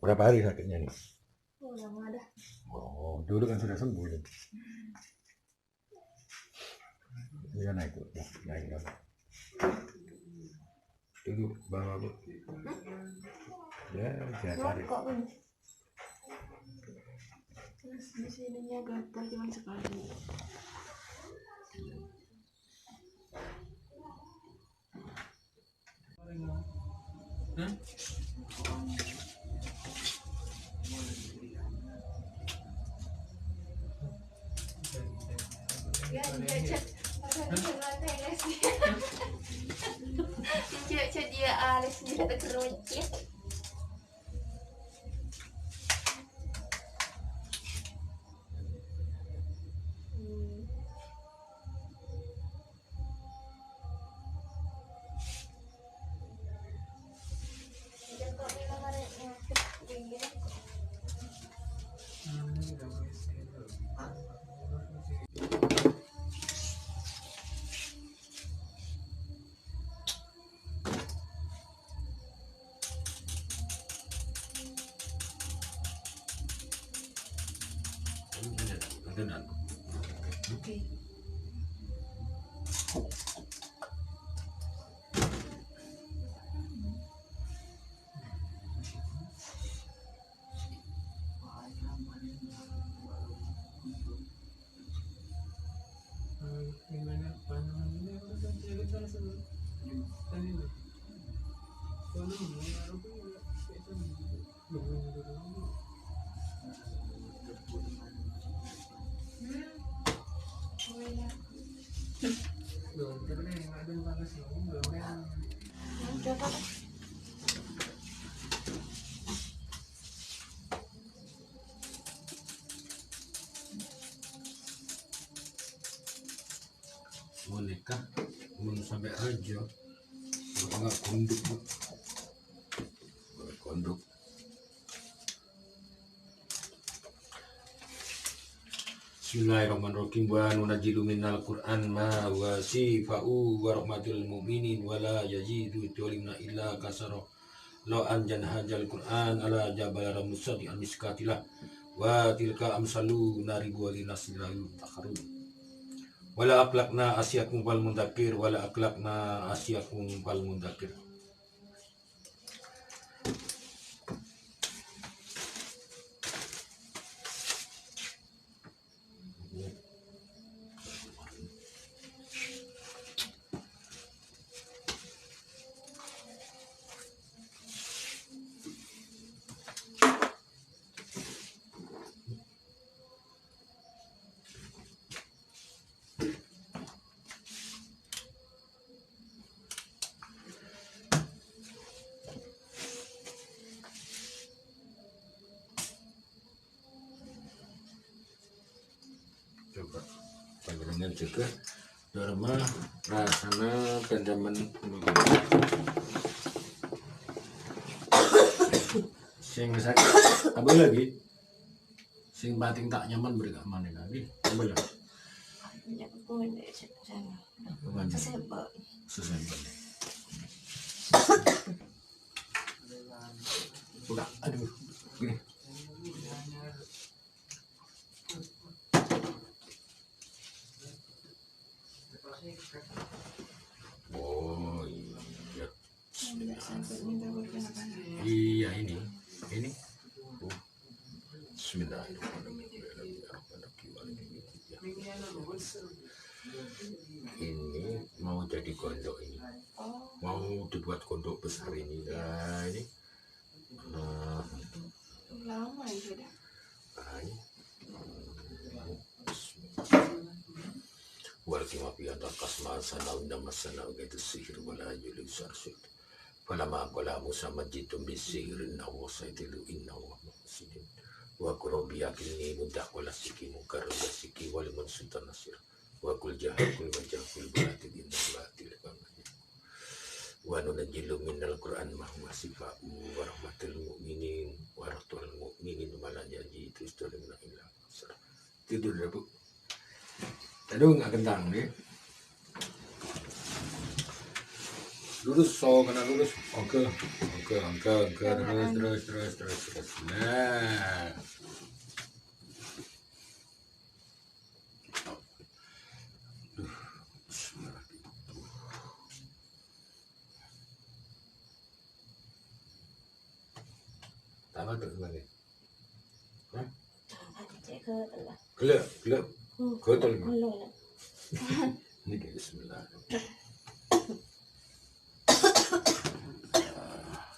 Berapa hari sakitnya nih? Oh, lama dah. Oh, dulu kan sudah sembuh ya. Iya naik tuh, naik kan. Dulu bawa bu. Ya, tiap hari. Kok ini? Terus di sininya gatal cuma sekali. Ya, cek dia alis dia terkeruncit. Oke. Mau nikah, belum sampai aja. Kalau nggak konduk bu. Konduk. Bismillahirrahmanirrahim. Wa nunajjilu minal Qur'an ma wa sifa'u wa rahmatul mu'minin wa la yazidu tulimna illa kasara. Law anjan hajal Qur'an ala jabal ramusadi amiskatilah wa tilka amsalu naribu walinasilayu takharun. Wala aklakna asyakum fal mundakir wala aklakna asyakum fal mundakir. Coba panjenengan juga dharma rasana pendaman sing sakit apa lagi sing bating tak nyaman beri mana lagi apa lagi Ya, aku ini sana. Sesebel. sesempel buka aduh gini oh iya iya ini oh. Bismillahirrahmanirrahim. Ini mau jadi gondok ini mau dibuat gondok besar ini nah ini Lama ya dah. Walkima piyata kasma sana undama sana gitu sihir wala yuli sarsyid falama qala musa majitum bisihirin nawa saytilu inna wa muhsinin wa qurabi yakini mudah wala siki mungkar wala siki walimun sultan nasir wa kul jahakul wajahkul batil inna batil banget wa nunajjilu minal qur'an ma huwa sifa'u wa rahmatul mu'minin wa rahmatul mu'minin wala yajidu istalimna illa kasar. Tidur ya bu. Aduh nggak kentang nih. Lurus, so kena lurus. Oke. Terus. Nah. Tangan tuh gimana? Cek ke telah. Gelap. Kotor. Belum. Ini bismillah.